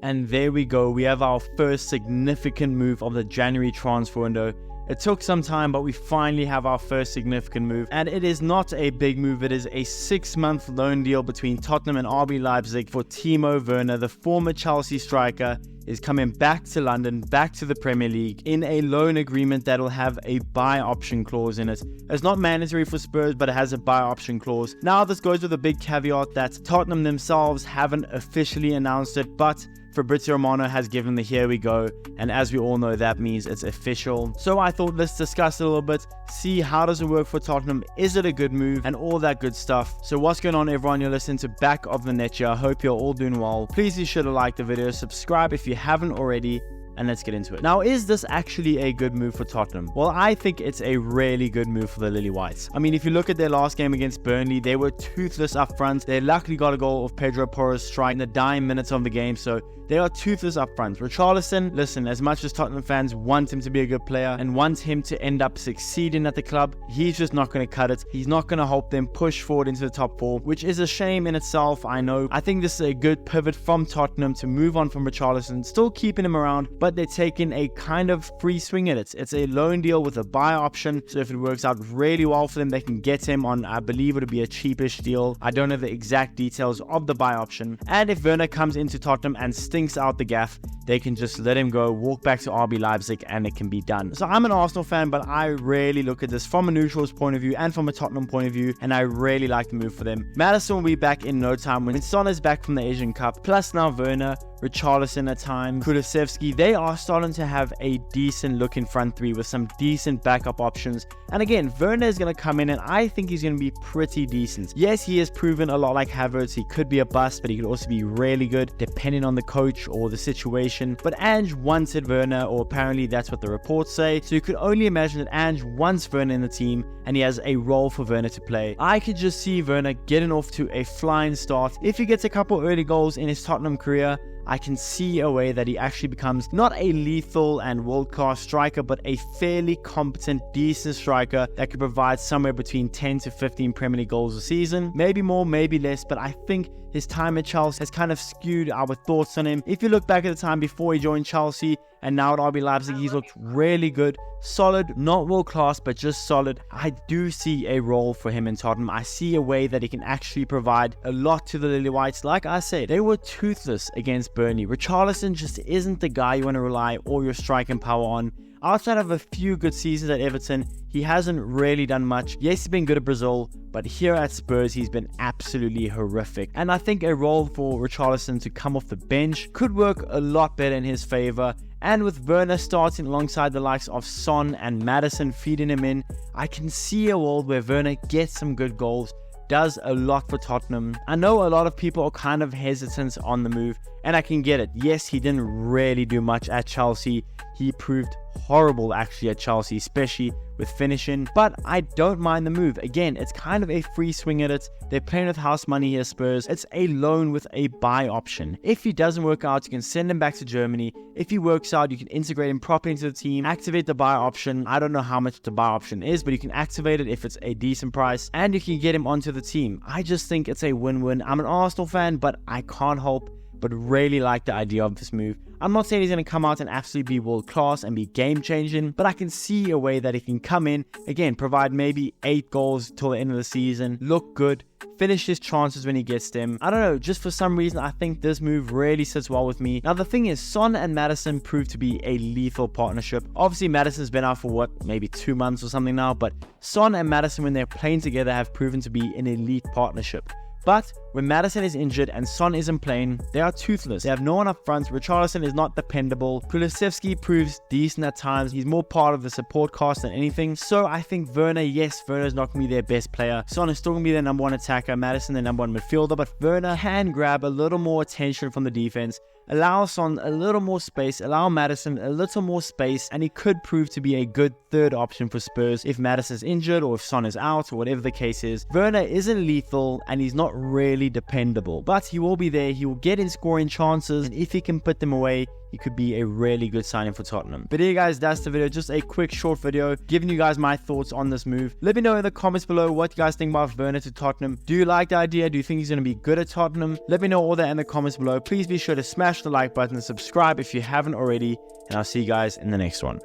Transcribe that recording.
And there we go, we have our first significant move of the January transfer window. It took some time, but we finally have our first significant move. And it is not a big move, it is a 6-month loan deal between Tottenham and RB Leipzig for Timo Werner, the former Chelsea striker, is coming back to London, back to the Premier League, in a loan agreement that will have a buy option clause in it. It's not mandatory for Spurs, but it has a buy option clause. Now, this goes with a big caveat that Tottenham themselves haven't officially announced it, but Fabrizio Romano has given the here we go, and as we all know, that means it's official. So I thought let's discuss it a little bit, see how does it work for Tottenham, is it a good move, and all that good stuff. So what's going on, everyone? You're listening to Back of the Net here. I hope you're all doing well. Please be sure to like the video, subscribe if you haven't already, and let's get into it. Now, is this actually a good move for Tottenham? Well, I think it's a really good move for the Lily Whites. I mean, if you look at their last game against Burnley, they were toothless up front. They luckily got a goal of Pedro Porro's strike in the dying minutes of the game, so they are toothless up front. Richarlison, listen, as much as Tottenham fans want him to be a good player and want him to end up succeeding at the club, he's just not going to cut it. He's not going to help them push forward into the top four, which is a shame in itself, I know. I think this is a good pivot from Tottenham to move on from Richarlison, still keeping him around, but they're taking a kind of free swing at it. It's a loan deal with a buy option, so if it works out really well for them, they can get him on, I believe it'll be a cheapish deal. I don't know the exact details of the buy option. And if Werner comes into Tottenham and stinks out the gaff, they can just let him go, walk back to RB Leipzig, and it can be done. So I'm an Arsenal fan, but I really look at this from a neutral's point of view and from a Tottenham point of view, and I really like the move for them. Maddison will be back in no time when Son is back from the Asian Cup, plus now Werner, Richarlison at times, Kulusevski. They are starting to have a decent looking front three with some decent backup options. And again, Werner is going to come in and I think he's going to be pretty decent. Yes, he has proven a lot like Havertz. He could be a bust, but he could also be really good depending on the coach or the situation. But Ange wanted Werner, or apparently that's what the reports say. So you could only imagine that Ange wants Werner in the team and he has a role for Werner to play. I could just see Werner getting off to a flying start. If he gets a couple early goals in his Tottenham career, I can see a way that he actually becomes not a lethal and world-class striker, but a fairly competent, decent striker that could provide somewhere between 10 to 15 Premier League goals a season. Maybe more, maybe less, but I think his time at Chelsea has kind of skewed our thoughts on him. If you look back at the time before he joined Chelsea and now at RB Leipzig, he's looked really good. Solid, not world class, but just solid. I do see a role for him in Tottenham. I see a way that he can actually provide a lot to the Lily Whites. Like I said, they were toothless against Burnley. Richarlison just isn't the guy you want to rely all your striking power on. Outside of a few good seasons at Everton, he hasn't really done much. Yes, he's been good at Brazil, but here at Spurs, he's been absolutely horrific. And I think a role for Richarlison to come off the bench could work a lot better in his favor. And with Werner starting alongside the likes of Son and Maddison feeding him in, I can see a world where Werner gets some good goals, does a lot for Tottenham. I know a lot of people are kind of hesitant on the move, and I can get it. Yes, he didn't really do much at Chelsea. He proved horrible actually at Chelsea, especially with finishing, but I don't mind the move. Again, it's kind of a free swing at it. They're playing with house money here, Spurs. It's a loan with a buy option. If he doesn't work out, you can send him back to Germany. If he works out, you can integrate him properly into the team, activate the buy option. I don't know how much the buy option is, but you can activate it if it's a decent price, and you can get him onto the team. I just think it's a win-win. I'm an Arsenal fan, but I can't help but really like the idea of this move. I'm not saying he's going to come out and absolutely be world class and be game changing, but I can see a way that he can come in, again, provide maybe 8 goals till the end of the season, look good, finish his chances when he gets them. I don't know, just for some reason I think this move really sits well with me. Now the thing is, Son and Maddison proved to be a lethal partnership. Obviously Maddison's been out for what, maybe 2 months or something now, but Son and Maddison, when they're playing together, have proven to be an elite partnership. But when Maddison is injured and Son isn't playing, they are toothless. They have no one up front. Richarlison is not dependable. Kulusevski proves decent at times. He's more part of the support cast than anything. So I think Werner, yes, Werner is not going to be their best player. Son is still going to be their number 1 attacker. Maddison their number 1 midfielder. But Werner can grab a little more attention from the defense, allow Son a little more space, allow Maddison a little more space, and he could prove to be a good third option for Spurs if Maddison's injured or if Son is out or whatever the case is. Werner isn't lethal and he's not really dependable, but he will be there. He will get in scoring chances, and if he can put them away, he could be a really good signing for Tottenham. But yeah guys, that's the video. Just a quick short video giving you guys my thoughts on this move. Let me know in the comments below what you guys think about Werner to Tottenham. Do you like the idea? Do you think he's going to be good at Tottenham? Let me know all that in the comments below. Please be sure to smash the like button and subscribe if you haven't already, and I'll see you guys in the next one.